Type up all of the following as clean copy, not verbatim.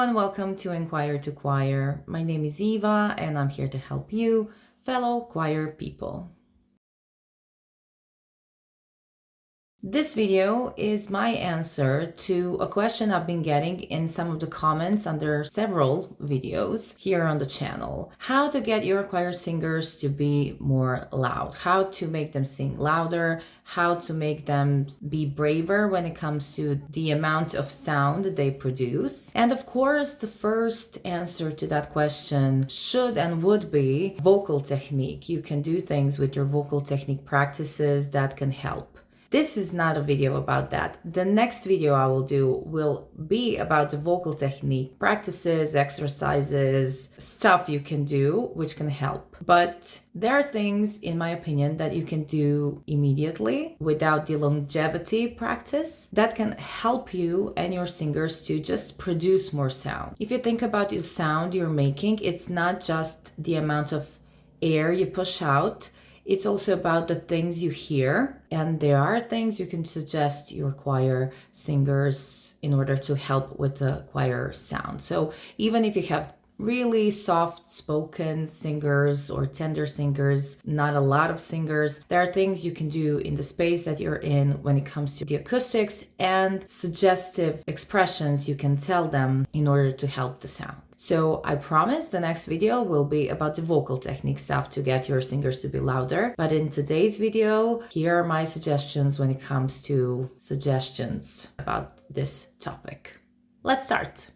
everyone, welcome to Enquire to Choir. My name is Eva and I'm here to help you, fellow choir people. This video is my answer to a question I've been getting in some of the comments under several videos here on the channel. How to get your choir singers to be more loud, how to make them sing louder, how to make them be braver when it comes to the amount of sound they produce. And of course, the first answer to that question should and would be vocal technique. You can do things with your vocal technique practices that can help. This is not a video about that. The next video I will do will be about the vocal technique, practices, exercises, stuff you can do, which can help. But there are things, in my opinion, that you can do immediately without the longevity practice that can help you and your singers to just produce more sound. If you think about the sound you're making, it's not just the amount of air you push out. It's also about the things you hear, and there are things you can suggest your choir singers in order to help with the choir sound. So even if you have really soft-spoken singers or tender singers, not a lot of singers, there are things you can do in the space that you're in when it comes to the acoustics and suggestive expressions you can tell them in order to help the sound. So I promise the next video will be about the vocal technique stuff to get your singers to be louder. But in today's video, here are my suggestions when it comes to suggestions about this topic. Let's start.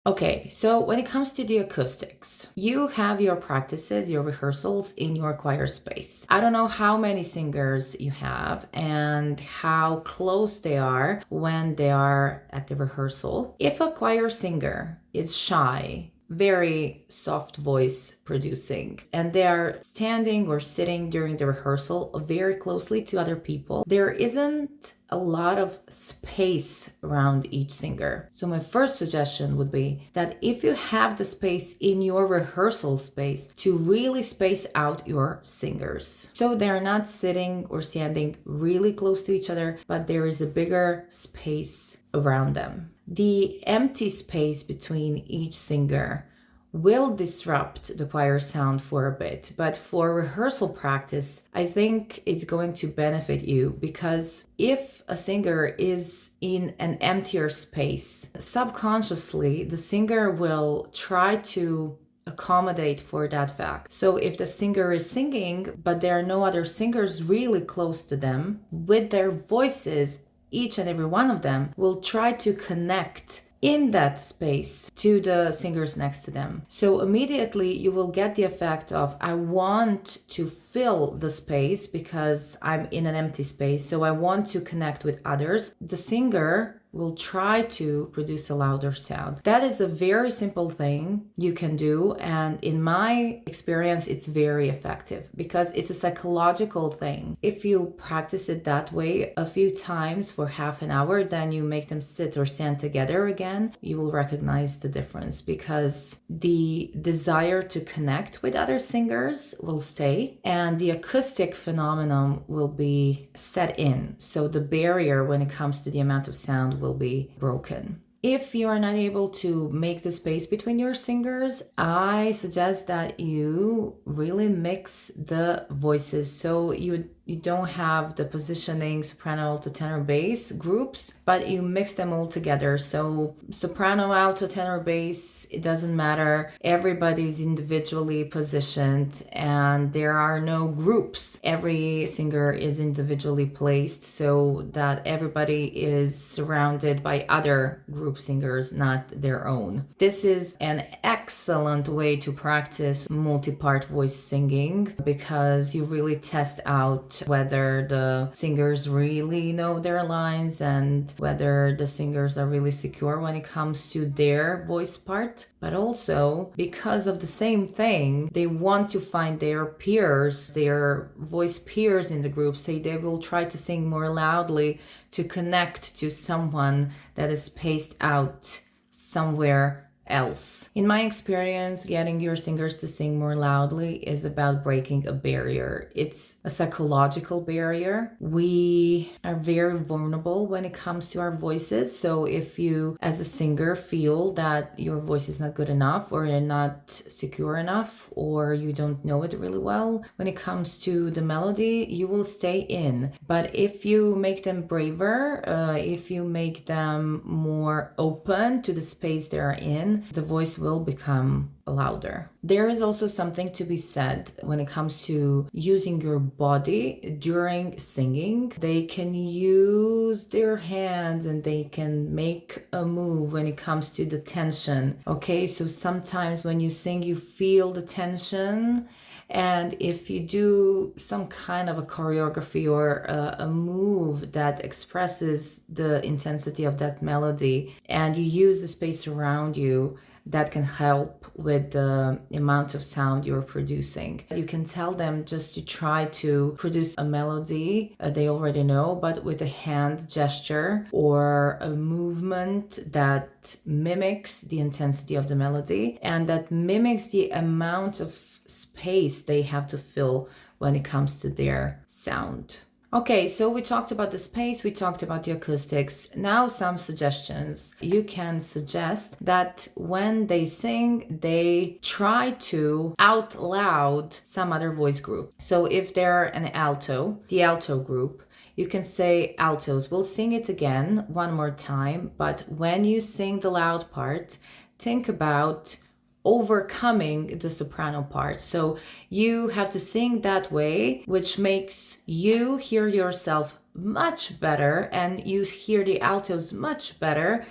Okay, so when it comes to the acoustics, you have your practices, your rehearsals in your choir space. I don't know how many singers you have and how close they are when they are at the rehearsal. If a choir singer is shy, very soft voice producing, and they are standing or sitting during the rehearsal very closely to other people, there isn't a lot of space around each singer. So my first suggestion would be that if you have the space in your rehearsal space to really space out your singers, so they're not sitting or standing really close to each other, but there is a bigger space around them. The empty space between each singer will disrupt the choir sound for a bit, but for rehearsal practice, I think it's going to benefit you, because if a singer is in an emptier space, subconsciously the singer will try to accommodate for that fact. So if the singer is singing, but there are no other singers really close to them, with their voices, each and every one of them will try to connect in that space to the singers next to them. So immediately you will get the effect of, I want to fill the space because I'm in an empty space, so I want to connect with others. The singer will try to produce a louder sound. That is a very simple thing you can do, and in my experience it's very effective because it's a psychological thing. If you practice it that way a few times for half an hour, then you make them sit or stand together again, you will recognize the difference, because the desire to connect with other singers will stay and the acoustic phenomenon will be set in. So the barrier when it comes to the amount of sound will be broken. If you are not able to make the space between your singers, I suggest that you really mix the voices. So you don't have the positioning soprano, alto, tenor, bass groups, but you mix them all together. So soprano, alto, tenor, bass, it doesn't matter. Everybody's individually positioned and there are no groups. Every singer is individually placed so that everybody is surrounded by other group singers, not their own. This is an excellent way to practice multi-part voice singing, because you really test out whether the singers really know their lines and whether the singers are really secure when it comes to their voice part. But also, because of the same thing, they want to find their peers, their voice peers in the group, so they will try to sing more loudly to connect to someone that is spaced out somewhere else. In my experience, getting your singers to sing more loudly is about breaking a barrier. It's a psychological barrier. We are very vulnerable when it comes to our voices. So if you, as a singer, feel that your voice is not good enough, or you're not secure enough, or you don't know it really well, when it comes to the melody, you will stay in. But if you make them braver, if you make them more open to the space they're in, the voice will become louder. There is also something to be said when it comes to using your body during singing. They can use their hands and they can make a move when it comes to the tension. Okay, so sometimes when you sing, you feel the tension. And if you do some kind of a choreography or a move that expresses the intensity of that melody, and you use the space around you, that can help with the amount of sound you're producing. You can tell them just to try to produce a melody they already know, but with a hand gesture or a movement that mimics the intensity of the melody and that mimics the amount of space they have to fill when it comes to their sound. Okay, so we talked about the space, we talked about the acoustics. Now some suggestions. You can suggest that when they sing, they try to out loud some other voice group. So if they're an alto, the alto group, you can say, altos, we'll sing it again one more time, but when you sing the loud part, think about overcoming the soprano part. So you have to sing that way, which makes you hear yourself much better and you hear the altos much better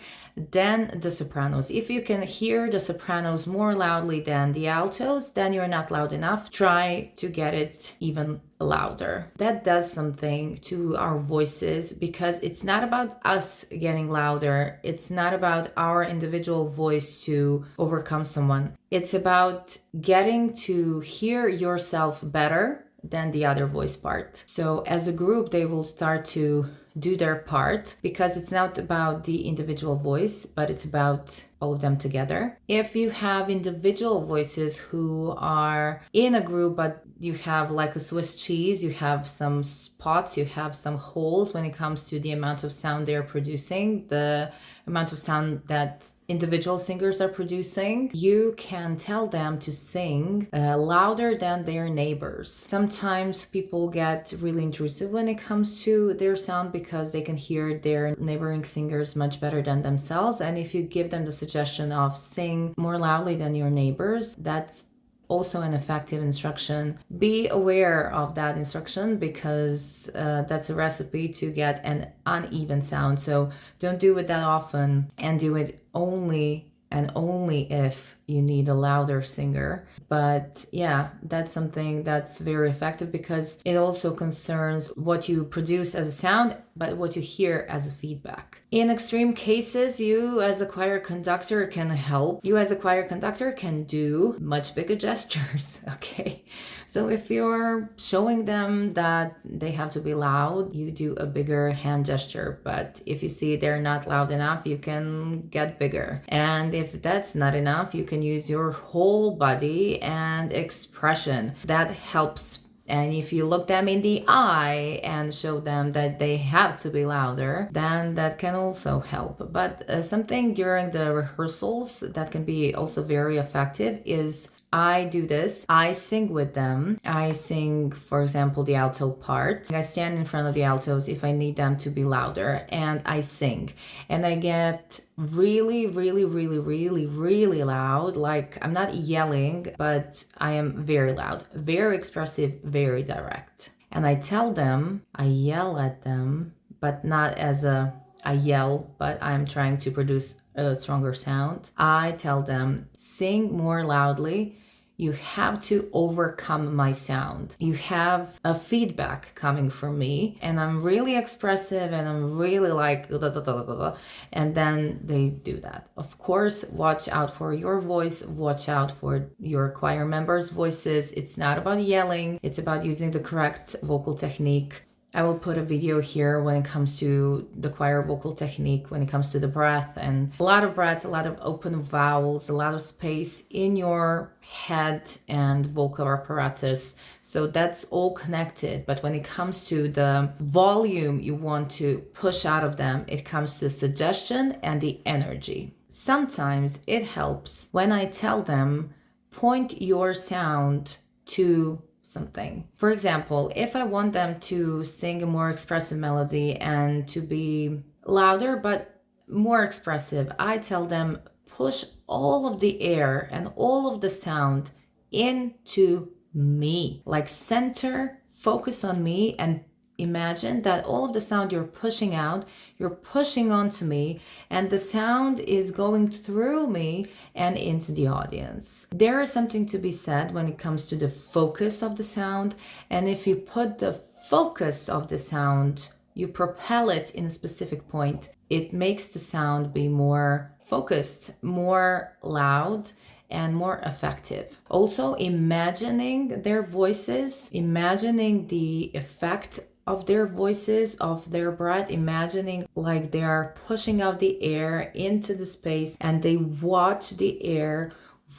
than the sopranos. If you can hear the sopranos more loudly than the altos, then you're not loud enough. Try to get it even louder. That does something to our voices because it's not about us getting louder. It's not about our individual voice to overcome someone. It's about getting to hear yourself better than the other voice part. So as a group, they will start to do their part because it's not about the individual voice, but it's about all of them together. If you have individual voices who are in a group, but you have like a Swiss cheese, you have some spots, you have some holes when it comes to the amount of sound they're producing, the amount of sound that individual singers are producing, you can tell them to sing louder than their neighbors. Sometimes people get really intrusive when it comes to their sound because they can hear their neighboring singers much better than themselves. And if you give them the suggestion of sing more loudly than your neighbors, that's also an effective instruction. Be aware of that instruction because that's a recipe to get an uneven sound. So don't do it that often and do it only and only if you need a louder singer. But yeah, that's something that's very effective because it also concerns what you produce as a sound, but what you hear as a feedback. In extreme cases, you as a choir conductor can help. You as a choir conductor can do much bigger gestures, okay? So if you're showing them that they have to be loud, you do a bigger hand gesture. But if you see they're not loud enough, you can get bigger. And if that's not enough, you can use your whole body and expression. That helps. And if you look them in the eye and show them that they have to be louder, then that can also help. But something during the rehearsals that can be also very effective is I do this. I sing with them. I sing, for example, the alto part. I stand in front of the altos if I need them to be louder and I sing. And I get really, really, really, really, really loud. Like I'm not yelling, but I am very loud, very expressive, very direct. And I tell them, I yell at them, but not as I yell, but I'm trying to produce a stronger sound. I tell them, sing more loudly. You have to overcome my sound. You have a feedback coming from me and I'm really expressive and I'm really like da, da, da, da, da, and then they do that. Of course, watch out for your voice, watch out for your choir members' voices. It's not about yelling, it's about using the correct vocal technique I will put a video here when it comes to the choir vocal technique, when it comes to the breath, and a lot of breath, a lot of open vowels, a lot of space in your head and vocal apparatus. So that's all connected. But when it comes to the volume you want to push out of them, it comes to suggestion and the energy. Sometimes it helps when I tell them, point your sound to something. For example, if I want them to sing a more expressive melody and to be louder but more expressive, I tell them, push all of the air and all of the sound into me. Like center, focus on me, and imagine that all of the sound you're pushing out, you're pushing onto me, and the sound is going through me and into the audience. There is something to be said when it comes to the focus of the sound, and if you put the focus of the sound, you propel it in a specific point, it makes the sound be more focused, more loud, and more effective. Also, imagining their voices, imagining the effect of their voices, of their breath, imagining like they are pushing out the air into the space and they watch the air,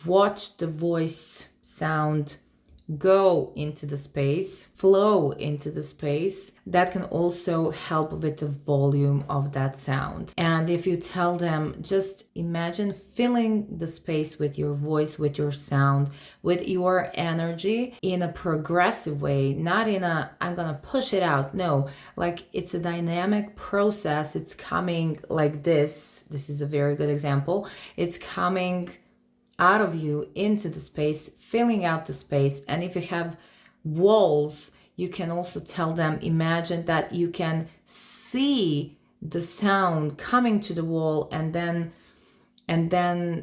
watch the voice sound go into the space, flow into the space. That can also help with the volume of that sound. And if you tell them, just imagine filling the space with your voice, with your sound, with your energy in a progressive way, not in a, I'm gonna push it out. No, like it's a dynamic process. It's coming like this. This is a very good example. It's coming out of you into the space, filling out the space. And if you have walls, you can also tell them, imagine that you can see the sound coming to the wall, and then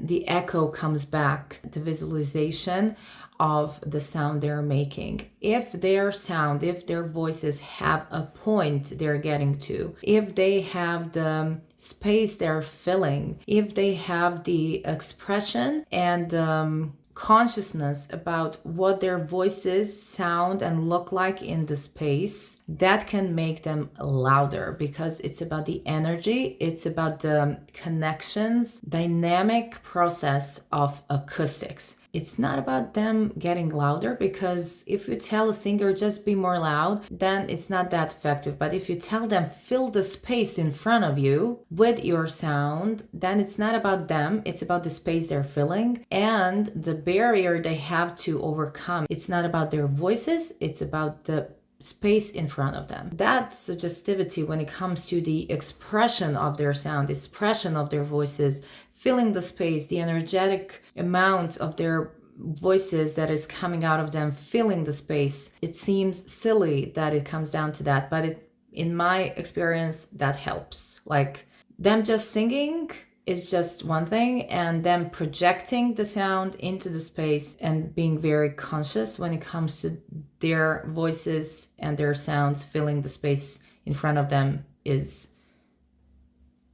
the echo comes back, the visualization of the sound they're making. If their sound, if their voices have a point they're getting to, if they have the space they're filling, if they have the expression and consciousness about what their voices sound and look like in the space, that can make them louder, because it's about the energy, it's about the connections, dynamic process of acoustics. It's not about them getting louder, because if you tell a singer just be more loud, then it's not that effective. But if you tell them fill the space in front of you with your sound, then it's not about them, it's about the space they're filling and the barrier they have to overcome. It's not about their voices, it's about the space in front of them. That suggestivity when it comes to the expression of their sound, expression of their voices, filling the space, the energetic amount of their voices that is coming out of them, filling the space. It seems silly that it comes down to that, but in my experience, that helps. Like them just singing is just one thing, and them projecting the sound into the space and being very conscious when it comes to their voices and their sounds filling the space in front of them is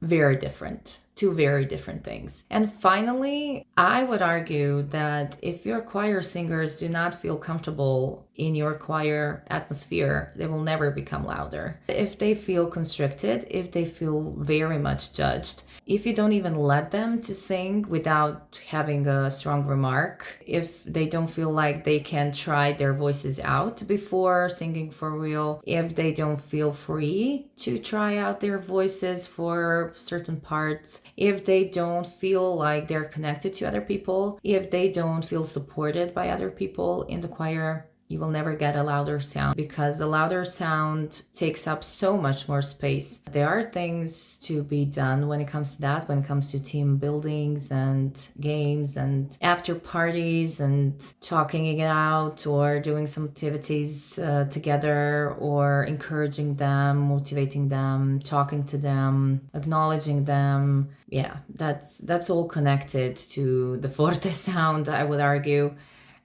very different. Two very different things. And finally, I would argue that if your choir singers do not feel comfortable in your choir atmosphere, they will never become louder. If they feel constricted, if they feel very much judged, if you don't even let them to sing without having a strong remark, if they don't feel like they can try their voices out before singing for real, if they don't feel free to try out their voices for certain parts, if they don't feel like they're connected to other people, if they don't feel supported by other people in the choir, you will never get a louder sound, because the louder sound takes up so much more space. There are things to be done when it comes to that, when it comes to team buildings and games and after parties and talking it out or doing some activities together, or encouraging them, motivating them, talking to them, acknowledging them. Yeah, that's all connected to the forte sound, I would argue.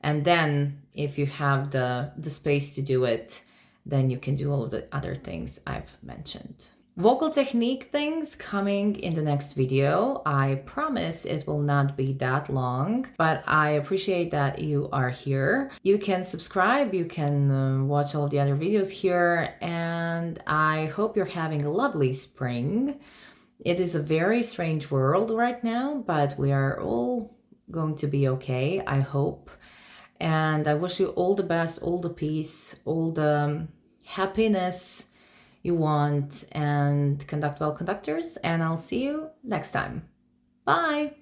And then if you have the space to do it, then you can do all of the other things I've mentioned. Vocal technique things coming in the next video. I promise it will not be that long, but I appreciate that you are here. You can subscribe, you can watch all of the other videos here, and I hope you're having a lovely spring. It is a very strange world right now, but we are all going to be okay, I hope. And I wish you all the best, all the peace, all the happiness you want, and conduct well, conductors. And I'll see you next time. Bye.